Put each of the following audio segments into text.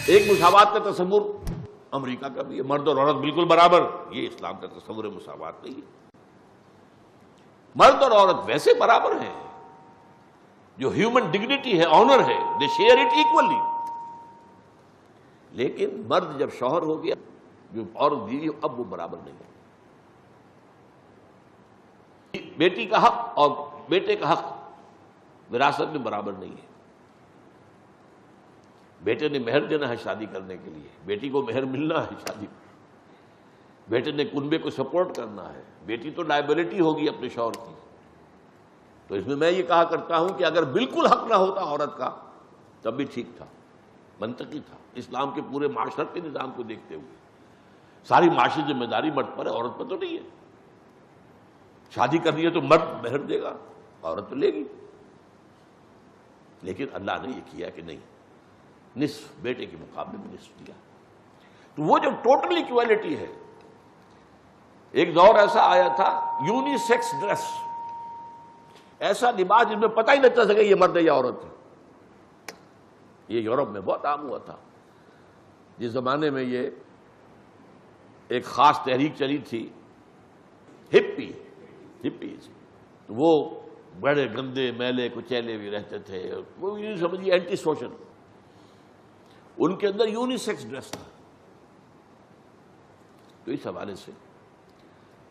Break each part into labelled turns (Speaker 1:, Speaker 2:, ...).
Speaker 1: ایک مساوات کا تصور امریکہ کا بھی ہے، مرد اور عورت بالکل برابر، یہ اسلام کا تصور مساوات نہیں ہے۔ مرد اور عورت ویسے برابر ہیں، جو ہیومن ڈگنیٹی ہے، آنر ہے، دے شیئر اٹ ایکولی، لیکن مرد جب شوہر ہو گیا، جو عورت بیوی ہو، اب وہ برابر نہیں ہے۔ بیٹی کا حق اور بیٹے کا حق وراثت میں برابر نہیں ہے۔ بیٹے نے مہر دینا ہے شادی کرنے کے لیے، بیٹی کو مہر ملنا ہے شادی میں، بیٹے نے کنبے کو سپورٹ کرنا ہے، بیٹی تو لائبلٹی ہوگی اپنے شوہر کی۔ تو اس میں یہ کہا کرتا ہوں کہ اگر بالکل حق نہ ہوتا عورت کا تب بھی ٹھیک تھا، منطقی تھا، اسلام کے پورے معاشرت کے نظام کو دیکھتے ہوئے۔ ساری معاشی ذمہ داری مرد پر ہے، عورت پر تو نہیں ہے۔ شادی کرنی ہے تو مرد مہر دے گا، عورت تو لے گی، لیکن اللہ نے یہ کیا کہ نہیں، نصف بیٹے کے مقابلے میں نصف دیا۔ تو وہ جو ٹوٹل ایکویلٹی ہے، ایک دور ایسا آیا تھا یونی سیکس ڈریس، ایسا لباس جس میں پتہ ہی نہ چل سکے یہ مرد ہے یا عورت ہے۔ یہ یورپ میں بہت عام ہوا تھا، جس زمانے میں یہ ایک خاص تحریک چلی تھی، ہپیز، تو وہ بڑے گندے میلے کچیلے بھی رہتے تھے، وہ یہ سمجھیے اینٹی سوشل، ان کے اندر یونی سیکس ڈریس تھا۔ تو اس حوالے سے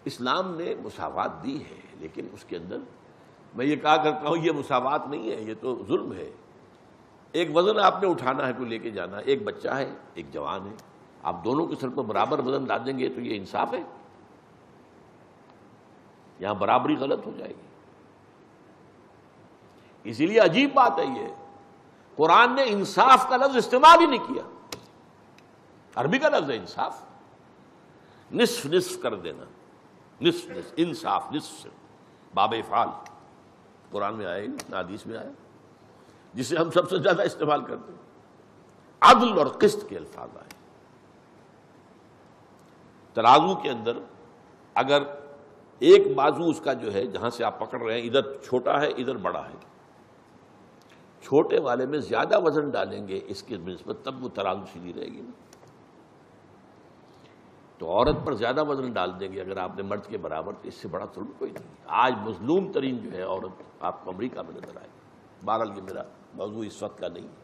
Speaker 1: اسلام نے مساوات دی ہے، لیکن اس کے اندر میں یہ کہا کرتا ہوں یہ مساوات نہیں ہے، یہ تو ظلم ہے۔ ایک وزن آپ نے اٹھانا ہے، کوئی لے کے جانا ہے، ایک بچہ ہے ایک جوان ہے، آپ دونوں کے سر پر برابر وزن ڈال دیں گے تو یہ انصاف ہے؟ یہاں برابری غلط ہو جائے گی۔ اسی لیے عجیب بات ہے، یہ قرآن نے انصاف کا لفظ استعمال ہی نہیں کیا۔ عربی کا لفظ ہے انصاف، نصف نصف کر دینا، نصف نصف، انصاف نصف سے باب افعال قرآن میں آئے نہ حدیث میں آیا، جسے ہم سب سے زیادہ استعمال کرتے ہیں۔ عدل اور قسط کے الفاظ آئے۔ ترازو کے اندر اگر ایک بازو اس کا جو ہے جہاں سے آپ پکڑ رہے ہیں ادھر چھوٹا ہے ادھر بڑا ہے، چھوٹے والے میں زیادہ وزن ڈالیں گے اس کی نسبت، تب وہ ترازو سیدھی رہے گی۔ تو عورت پر زیادہ وزن ڈال دیں گے اگر آپ نے مرد کے برابر، تو اس سے بڑا ظلم کوئی نہیں۔ آج مظلوم ترین جو ہے عورت آپ کو امریکہ میں نظر آئے گی۔ بہرحال یہ میرا موضوع اس وقت کا نہیں ہے۔